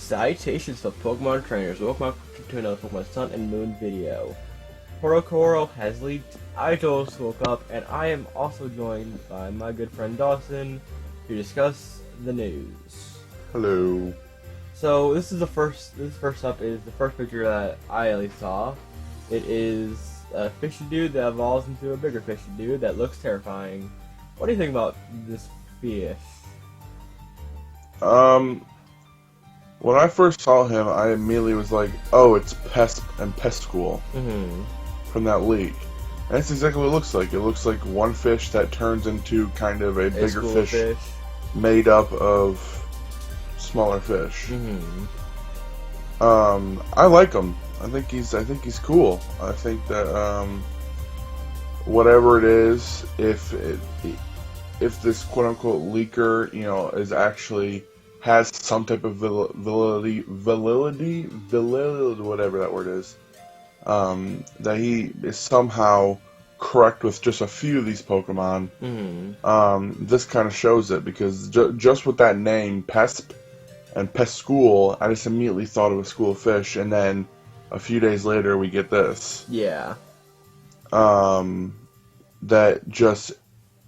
Salutations to Pokemon trainers. Welcome to another Pokemon Sun and Moon video. CoroCoro has leaked, I just woke up, and I am also joined by my good friend Dawson to discuss the news. Hello. So this first up is the first picture that I at least saw. It is a fishy dude that evolves into a bigger fishy dude that looks terrifying. What do you think about this fish? When I first saw him, I immediately was like, oh, it's Pest and Pescool from that leak. And that's exactly what it looks like. It looks like one fish that turns into kind of a bigger fish made up of smaller fish. I like him. I think he's cool. I think that whatever it is, if this quote unquote leaker, is actually has some type of validity, whatever that word is, that he is somehow correct with just a few of these Pokemon. This kind of shows it, because just with that name, Pesp and Pescool, I just immediately thought of a school of fish, and then a few days later we get this. Yeah. That just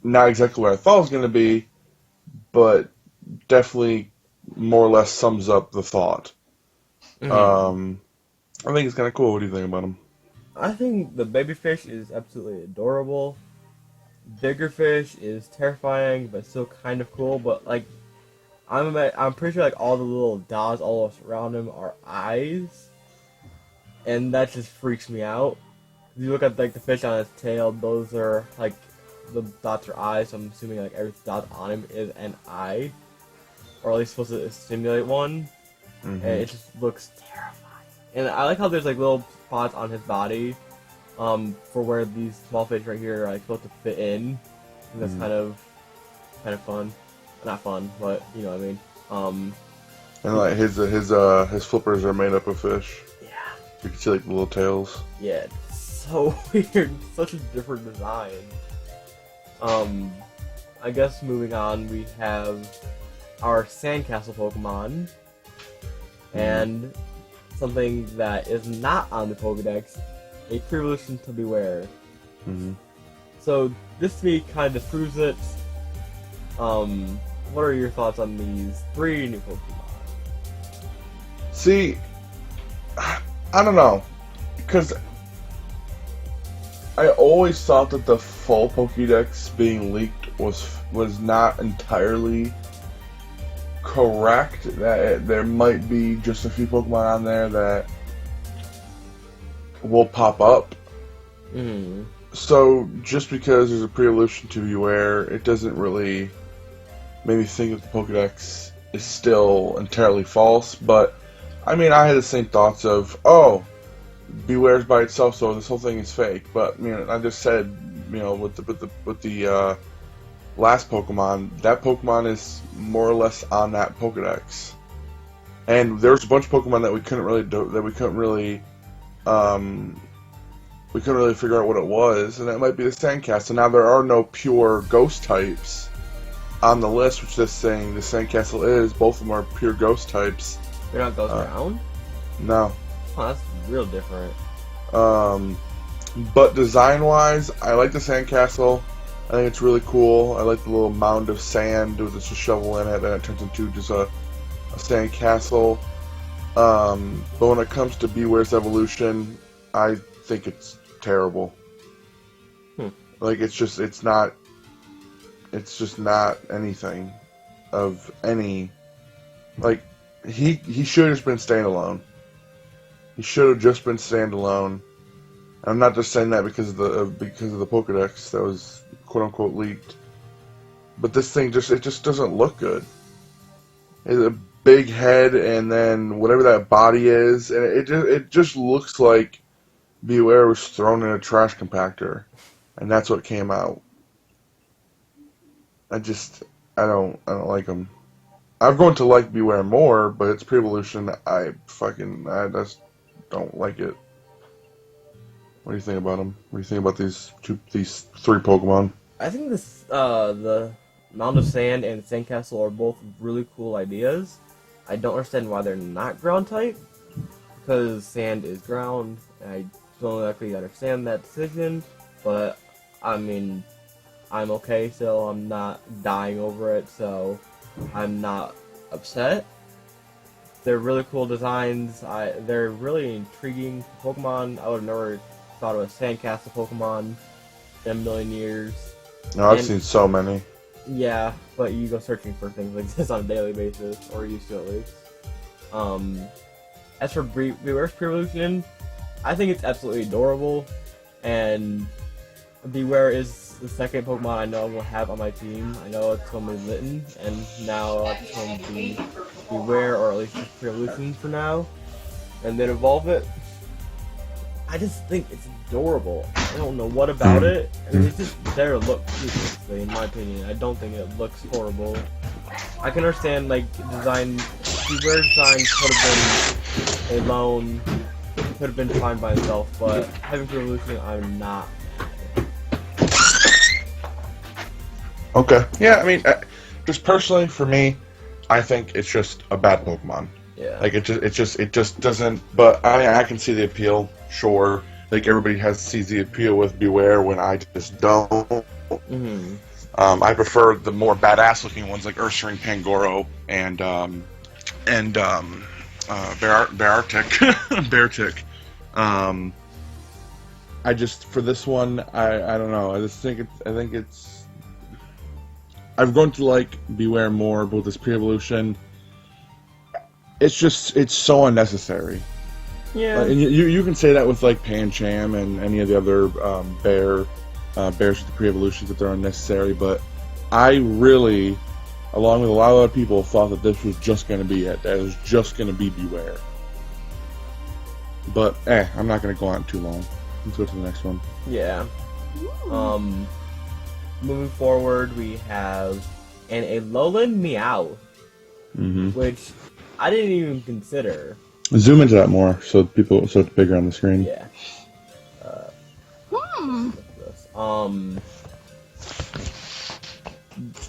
not exactly what I thought it was going to be, but definitely more or less sums up the thought. I think it's kind of cool. What do you think about him? I think the baby fish is absolutely adorable. Bigger fish is terrifying, but still kind of cool. But like, I'm pretty sure like all the little dots all around him are eyes, and that just freaks me out. If you look at like the fish on his tail, those are like the dots are eyes. So I'm assuming like every dot on him is an eye, or at least supposed to stimulate one. And it just looks terrifying. And I like how there's like little spots on his body, for where these small fish right here are like supposed to fit in. And that's kind of fun. Not fun, but you know what I mean. And like his flippers are made up of fish. Yeah. You can see like the little tails. Yeah, it's so weird. Such a different design. I guess moving on, we have our Sandcastle Pokemon, and something that is not on the Pokedex, a pre-evolution to Beware. So this to me kind of disproves it. What are your thoughts on these 3 new Pokemon? See, I don't know, because I always thought that the full Pokédex being leaked was not entirely correct. That there might be just a few Pokemon on there that will pop up. So just because there's a pre-evolution to Beware, it doesn't really make me think that the Pokédex is still entirely false. But I mean, I had the same thoughts of, oh, Beware's by itself, so this whole thing is fake. But I just said, with the last Pokemon, that Pokemon is more or less on that Pokedex, and there's a bunch of Pokemon that we couldn't really figure out what it was, and that might be the Sandcastle. Now there are no pure ghost types on the list, which this saying the Sandcastle is. Both of them are pure ghost types. They're not ghost ground? No. Oh, that's real different. But design-wise, I like the Sandcastle. I think it's really cool. I like the little mound of sand with just a shovel in it, and it turns into just a Sandcastle. But when it comes to Beware's evolution, I think it's terrible. Like, it's just not anything of any. Like, he should have just been standalone. He should have just been standalone. I'm not just saying that because of the Pokedex that was quote unquote leaked. But this thing just doesn't look good. It's a big head, and then whatever that body is, and it just looks like Beware was thrown in a trash compactor, and that's what came out. I don't like him. I'm going to like Beware more, but it's pre-evolution. I just don't like it. What do you think about him? What do you think about these 3 Pokemon? I think the Mound of Sand and Sandcastle are both really cool ideas. I don't understand why they're not ground type, because sand is ground, and I don't exactly understand that decision, but, I mean, I'm okay still, I'm not dying over it, so I'm not upset. They're really cool designs, they're really intriguing Pokemon. I would have never thought of a Sandcastle Pokemon in a million years. No, I've seen so many. Yeah, but you go searching for things like this on a daily basis, or used to at least. As for Bewear's Pre-Evolution, I think it's absolutely adorable, and Bewear is the second Pokemon I know I'm going to have on my team. I know it's going to be Litten, and now it's going to be Bewear, or at least just Pre-Evolution for now, and then evolve it. I just think it's adorable. I don't know what about it. I mean, it's just there to look cute, basically, in my opinion. I don't think it looks horrible. I can understand, like, design. Bewear design could have been alone, could have been fine by itself, but having Pre-Evolution, I'm not mad. Okay. Yeah, I mean, just personally for me, I think it's just a bad Pokemon. Yeah. Like it just doesn't. But I can see the appeal. Sure. Like everybody sees the appeal with Bewear when I just don't. Mm-hmm. I prefer the more badass looking ones like Ursaring Pangoro and Beartic. I just for this one I don't know. I think it's I've grown to like Bewear more, but with this pre-evolution, it's so unnecessary. Yeah. And you can say that with like Pancham and any of the other bears with the pre-evolutions, that they're unnecessary, but I really, along with a lot of other people, thought that this was just going to be it. That it was just going to be Bewear. But, I'm not going to go on too long. Let's go to the next one. Yeah. Moving forward, we have an Alolan Meow, which I didn't even consider. Zoom into that more so it's bigger on the screen. Yeah.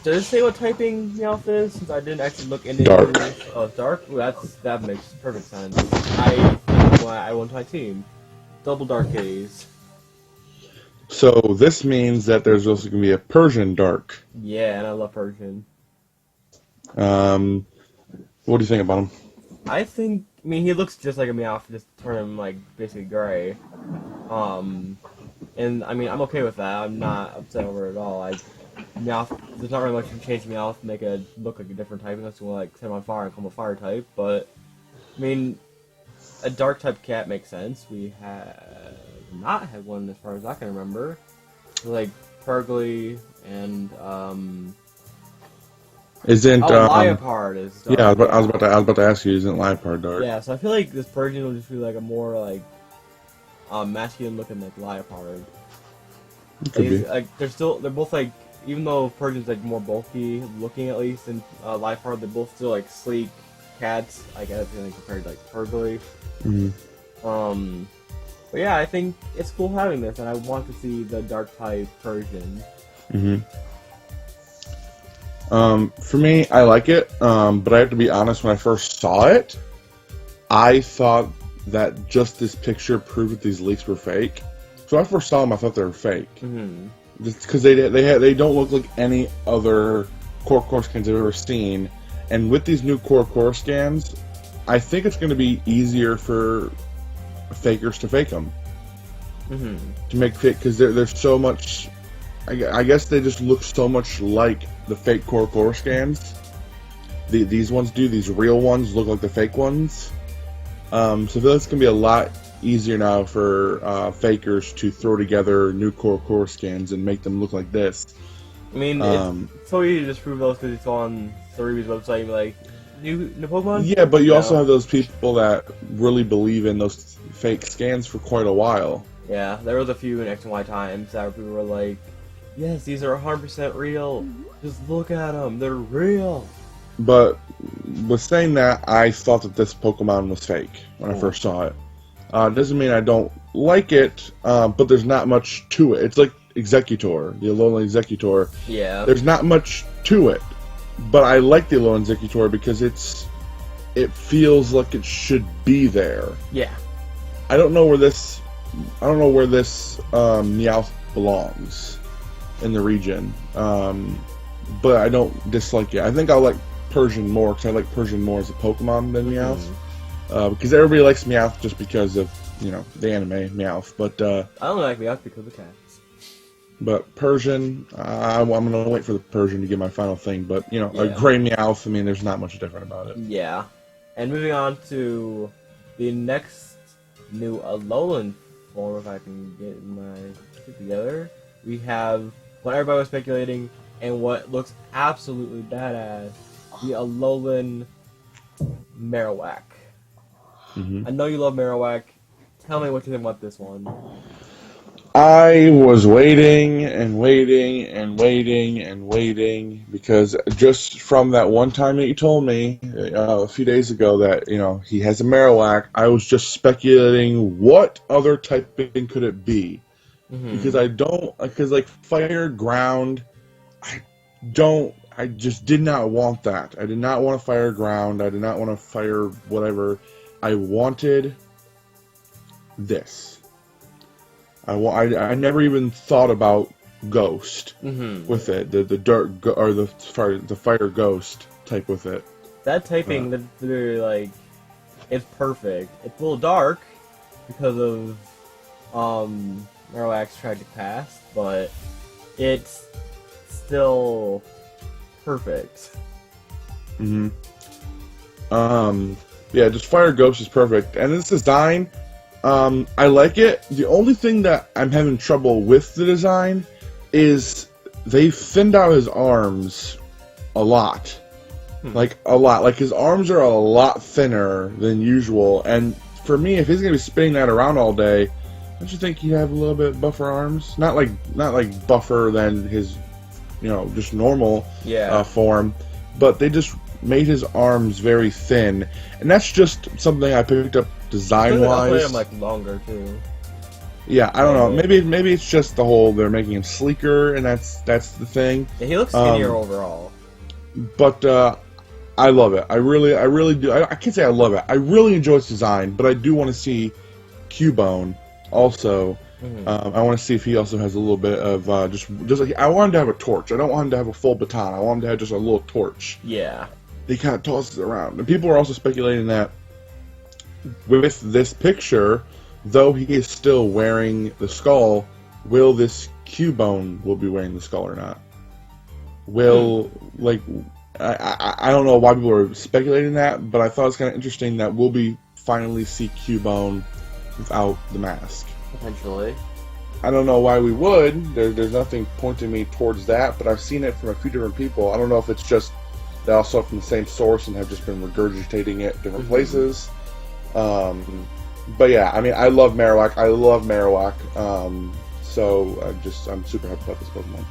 Does it say what typing Meowth is? Since I didn't actually look into Dark. it. Oh, it's dark? Ooh, that makes perfect sense. That's why I want my team. Double Dark Haze. So this means that there's also going to be a Persian Dark. Yeah, and I love Persian. What do you think about him? I mean, he looks just like a Meowth, just turn him, like, basically gray. And, I mean, I'm okay with that. I'm not upset over it at all. Meowth, there's not really much you can change Meowth to make it look like a different type, unless you want to, like, set him on fire and become a fire type, but, I mean, a dark type cat makes sense. We have not had one as far as I can remember. Like, Pergly and, Isn't Liepard is dark. Yeah, I was about to ask you, isn't Liepard dark? Yeah, so I feel like this Persian will just be like a more like masculine looking like Liepard. It could be. Like they're both like, even though Persian's like more bulky looking at least, and Liepard, they're both still like sleek cats. I guess compared to like Pergly. But yeah, I think it's cool having this, and I want to see the dark type Persian. For me, I like it, but I have to be honest, when I first saw it, I thought that just this picture proved that these leaks were fake. So when I first saw them, I thought they were fake. Just because they don't look like any other CoroCoro scans I've ever seen. And with these new CoroCoro scans, I think it's going to be easier for fakers to fake them. To make fake, because there's so much... I guess they just look so much like the fake CoroCoro scans. These ones do. These real ones look like the fake ones. So I feel like it's going to be a lot easier now for fakers to throw together new CoroCoro scans and make them look like this. I mean, it's so easy to just prove those because it's on Cerebi's website and be like, new Pokemon? Yeah, but you also have those people that really believe in those fake scans for quite a while. Yeah, there was a few in X and Y times that people were like, yes, these are 100% real. Just look at them. They're real. But with saying that, I thought that this Pokemon was fake when I first saw it. Doesn't mean I don't like it, but there's not much to it. It's like Executor, the Alolan Executor. Yeah. There's not much to it, but I like the Alolan Executor because it feels like it should be there. Yeah. I don't know where this Meowth belongs in the region, but I don't dislike it. I think I'll like Persian more because I like Persian more as a Pokemon than Meowth. Because everybody likes Meowth just because of the anime Meowth, but I don't like Meowth because of cats. But Persian, I'm gonna wait for the Persian to get my final thing. But Yeah. a gray Meowth, I mean, there's not much different about it. Yeah. And moving on to the next new Alolan form, if I can get my shit together, we have what everybody was speculating and what looks absolutely badass: the Alolan Marowak. I know you love Marowak. Tell me what you think about this one. I was waiting and waiting and waiting and waiting because just from that one time that you told me a few days ago that he has a Marowak, I was just speculating what other typing could it be, because like fire, ground, I just did not want that. I did not want to fire ground. I did not want to fire whatever. I wanted this. I never even thought about ghost with it. The dirt or the fire ghost type with it. That typing, literally, like, it's perfect. It's a little dark because of Marowak's tragic past, but it's still perfect. Yeah, just fire ghost is perfect, and this design. I like it. The only thing that I'm having trouble with the design is they thinned out his arms a lot. Like, a lot. Like, his arms are a lot thinner than usual. And for me, if he's going to be spinning that around all day, don't you think he'd have a little bit buffer arms? Not like buffer than his, just normal form. But they just made his arms very thin. And that's just something I picked up design-wise. They made him, like, longer, too. Yeah, I don't know. Maybe it's just the whole they're making him sleeker, and that's the thing. Yeah, he looks skinnier overall. But I love it. I really do. I can't say I love it. I really enjoy its design, but I do want to see Cubone also. I want to see if he also has a little bit of just like I want him to have a torch. I don't want him to have a full baton. I want him to have just a little torch. Yeah. He kind of tosses it around, and people are also speculating that with this picture, though he is still wearing the skull, will this Cubone will be wearing the skull or not? Will I don't know why people are speculating that, but I thought it's kind of interesting that we'll be finally see Cubone without the mask. Potentially. I don't know why we would. There's nothing pointing me towards that, but I've seen it from a few different people. I don't know if it's just they all saw it from the same source and have just been regurgitating it different places. But yeah, I mean, I love Marowak. So I'm super happy about this Pokemon.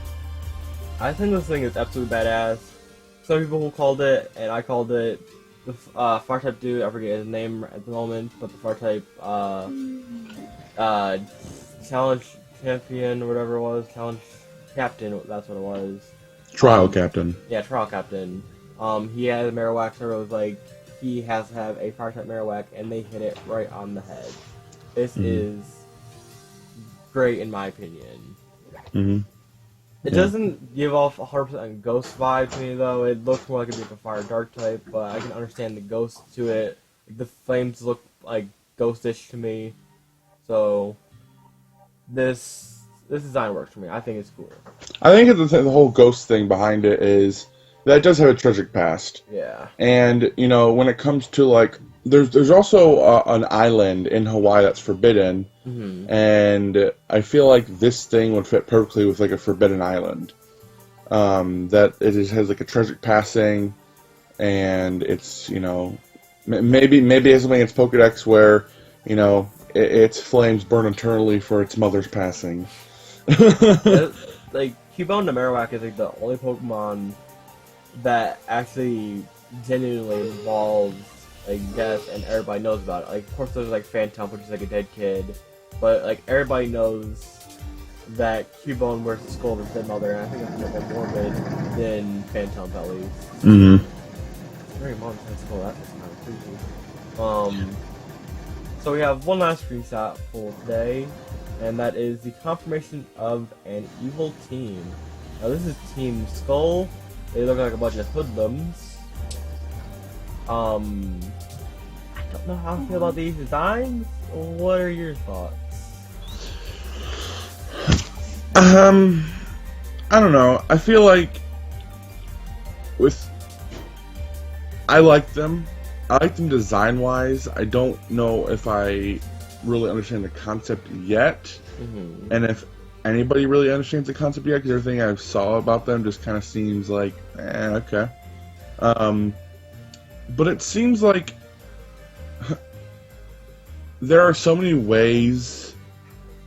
I think this thing is absolutely badass. Some people who called it, and I called it, the fire type dude, I forget his name at the moment, but the fire type challenge champion or whatever it was, challenge captain, that's what it was. Trial captain. Yeah, trial captain. He had a Marowak, so it was like, he has to have a fire type Marowak, and they hit it right on the head. This is great in my opinion. It doesn't give off a 100% ghost vibe to me though. It looks more like it'd be a fire dark type, but I can understand the ghost to it. The flames look like ghostish to me. So this design works for me. I think it's cool. I think the whole ghost thing behind it is that it does have a tragic past. Yeah. And when it comes to like, there's also an island in Hawaii that's forbidden, and I feel like this thing would fit perfectly with like a forbidden island. That it has like a tragic passing, and it's maybe it has something in its Pokedex where its flames burn eternally for its mother's passing. Like Cubone the Marowak is like the only Pokemon that actually genuinely involves like death and everybody knows about it. Like, of course there's like Phantom, which is like a dead kid, but like everybody knows that Cubone wears the skull of his dead mother, and I think it's a bit more morbid than Phantom at least. Very morbid skull that time. pretty cool. So we have one last screenshot for today, and that is the confirmation of an evil team. Now this is Team Skull. They look like a bunch of hoodlums. Don't know how I feel about these designs. What are your thoughts? I don't know. I feel like I like them. I like them design-wise. I don't know if I really understand the concept yet, and if anybody really understands the concept yet, because everything I saw about them just kind of seems like, okay. But it seems like there are so many ways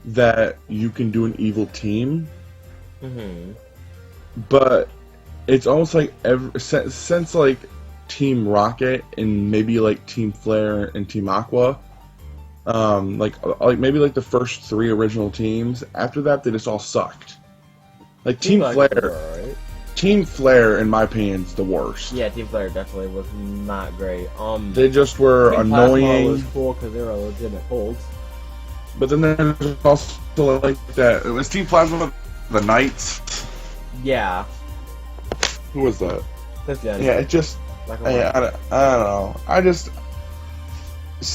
that you can do an evil team, but it's almost like since like Team Rocket and maybe like Team Flare and Team Aqua, like maybe like the first 3 original teams. After that, they just all sucked. Like Team Flare, right? Team Flare, in my opinion, is the worst. Yeah, Team Flare definitely was not great. They just were Team annoying. Plasma was cool because they were a legitimate holds. But then there's also like that. It was Team Plasma, the Knights. Yeah. Who was that? That's Yeah, it just. like I don't know. I just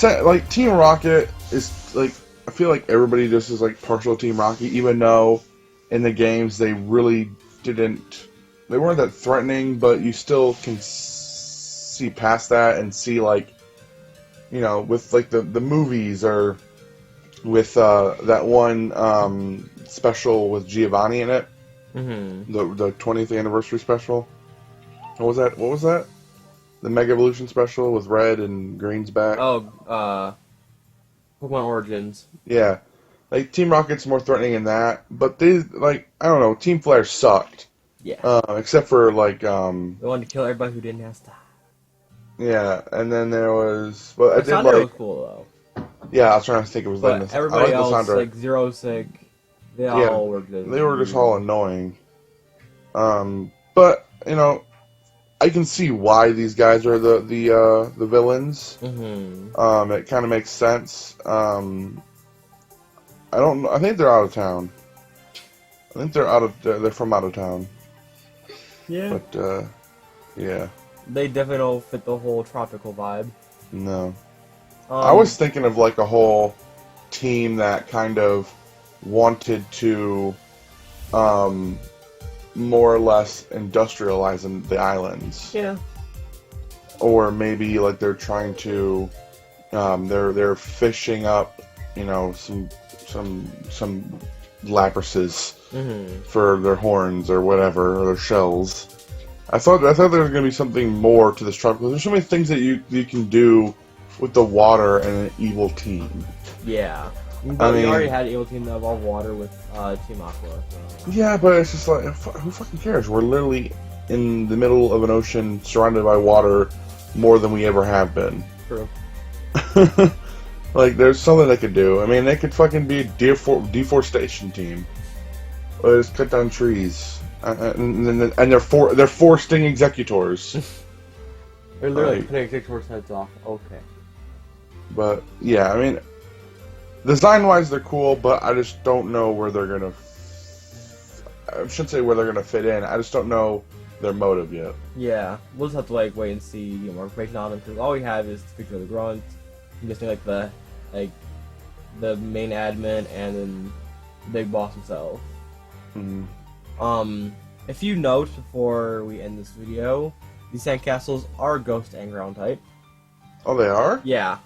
like Team Rocket is like, I feel like everybody just is like partial Team Rocket, even though in the games they really didn't. They weren't that threatening, but you still can see past that and see, like, you know, with like the movies or with that one special with Giovanni in it, the 20th anniversary special. What was that? The Mega Evolution special with Red and Green's back. Oh, Pokemon Origins. Yeah, like Team Rocket's more threatening in that, but they, like, I don't know, Team Flare sucked. Yeah. Except for like They wanted to kill everybody who didn't have stuff. Yeah, and then there was, but I did Sandra like. was cool though. Yeah, I was trying to think it was But like everybody I like else, the like Zero Sick, they all were good. They were just all annoying. But you know, I can see why these guys are the villains. It kind of makes sense. I don't know. I think they're out of town. I think they're from out of town. Yeah. But yeah. They definitely don't fit the whole tropical vibe. No. I was thinking of like a whole team that kind of wanted to more or less industrialize the islands. Yeah. Or maybe like they're trying to they're fishing up, you know, some Labrases for their horns or whatever, or their shells. I thought there was going to be something more to this tropical. There's so many things that you can do with the water and an evil team. Yeah. But we already had evil team of all water with Team Aqua. So. Yeah, but it's just like, who fucking cares? We're literally in the middle of an ocean surrounded by water more than we ever have been. True. Like, there's something they could do. I mean, they could fucking be a deforestation team. Or just cut down trees. And they're foresting executors. They're literally cutting executors' heads off. Okay. But, yeah, I mean, design-wise, they're cool, but I just don't know where they're gonna. I shouldn't say where they're gonna fit in. I just don't know their motive yet. Yeah, we'll just have to like wait and see more information on them because all we have is the picture of the grunt. I'm guessing like the main admin and then the big boss himself. A few notes before we end this video: these sandcastles are ghost and ground type. Oh, they are? Yeah.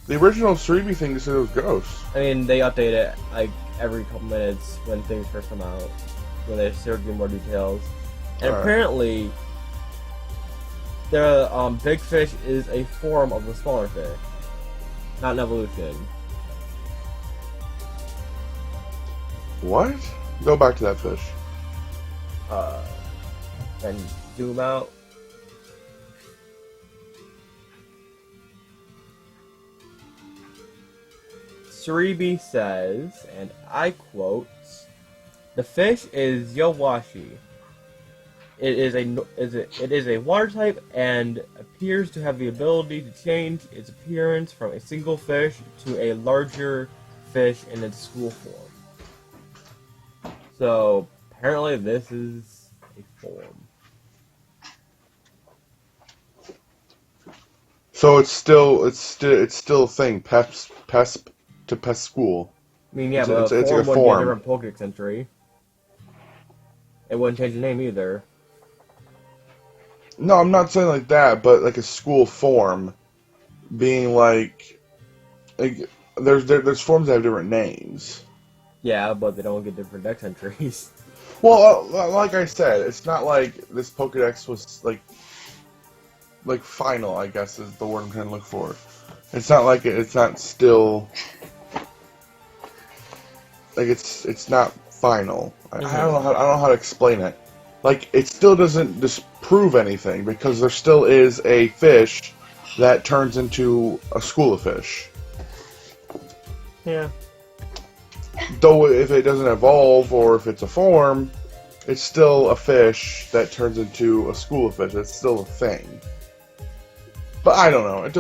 The original 3B thing just said it was ghosts. I mean, they update it like every couple minutes when things first come out, when they start giving more details. And apparently, the big fish is a form of the smaller fish, not an evolution. What? Go back to that fish. And zoom out. Suribi says, and I quote, "The fish is Yowashi. It is a water type and appears to have the ability to change its appearance from a single fish to a larger fish in its school form. So apparently this is a form. So it's still a thing. Pesp to pest school. I mean, yeah, It's but a a form wouldn't be a form. different Pokedex entry. It wouldn't change the name either. No, I'm not saying like that, but like a school form, being like there's forms that have different names. Yeah, but they don't get different dex entries. Well, like I said, it's not like this Pokedex was like final, I guess is the word I'm trying to look for. It's not like it's not still like it's not final. I don't know how to explain it. Like it still doesn't disprove anything because there still is a fish that turns into a school of fish. Yeah. Though if it doesn't evolve or if it's a form, it's still a fish that turns into a school of fish. It's still a thing. But I don't know. It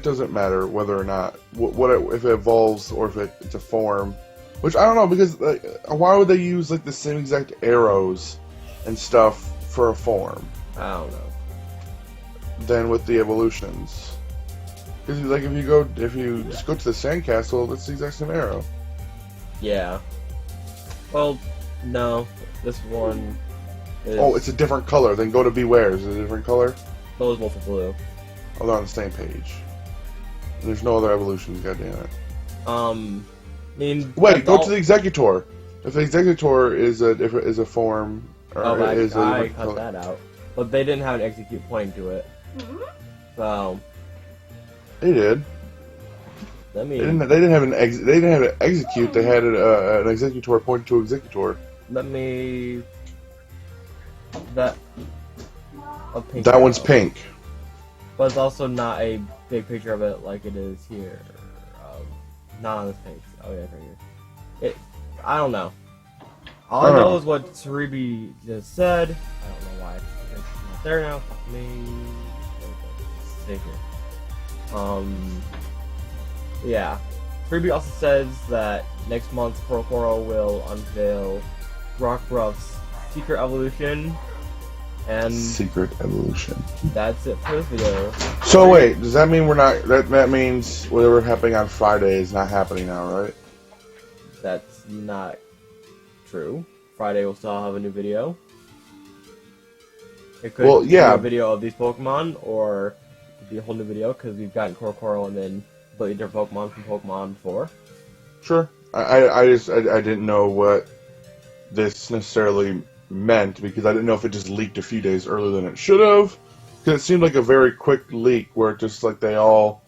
doesn't matter whether or not if it evolves or if it's a form. Which I don't know because like, why would they use like the same exact arrows and stuff for a form? I don't know. Than with the evolutions. Because like if you just go to the sandcastle, that's the exact same arrow. Yeah. Well, no. This one is... Oh, it's a different color. Then go to Beware. Is it a different color? Those both are blue. Oh, they're on the same page. And there's no other evolutions, goddammit. I mean... Wait, go to the Executor. If the Executor is a form... Or I cut that out. But they didn't have an execute pointing to it. So... They did. Let me... They didn't have an execute. They had an Executor pointing to Executor. Let me... That... That one's pink. But it's also not a big picture of it like it is here. Not on this page. Oh yeah, it's right here. I don't know. All I know is what Cerebi just said. I don't know why it's not there now. Fuck me. Stay here. Yeah. Cerebi also says that next month CoroCoro will unveil Rockruff's secret evolution. And secret evolution. That's it for this video. So wait, does that mean we're not? That means whatever happening on Friday is not happening now, right? That's not true. Friday will still have a new video. It could be a video of these Pokemon, or it could be a whole new video because we've gotten CoroCoro and then completely different Pokemon from Pokemon before. Sure. I didn't know what this necessarily meant because I didn't know if it just leaked a few days earlier than it should have. Because it seemed like a very quick leak where it just like they all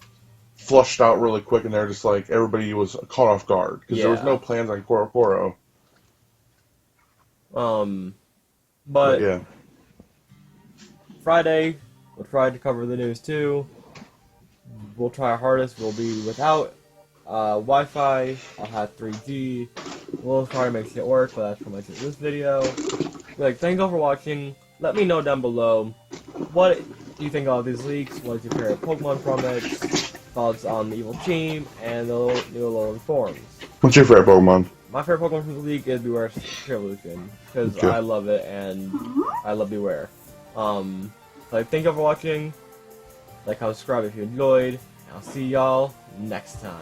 flushed out really quick and they're just like everybody was caught off guard because there was no plans on CoroCoro. But yeah. Friday we'll try to cover the news too. We'll try our hardest. We'll be without Wi-Fi. I'll have 3G. We'll try to make shit work, but that's pretty much it for this video. Thank you all for watching. Let me know down below what do you think of these leaks. What is your favorite Pokemon from it? Thoughts on the evil team and the new Alolan forms. What's your favorite Pokemon? My favorite Pokemon from the leak is Beware's Evolution because I love it and I love Beware. Thank you all for watching. Like, comment, subscribe if you enjoyed. I'll see y'all next time.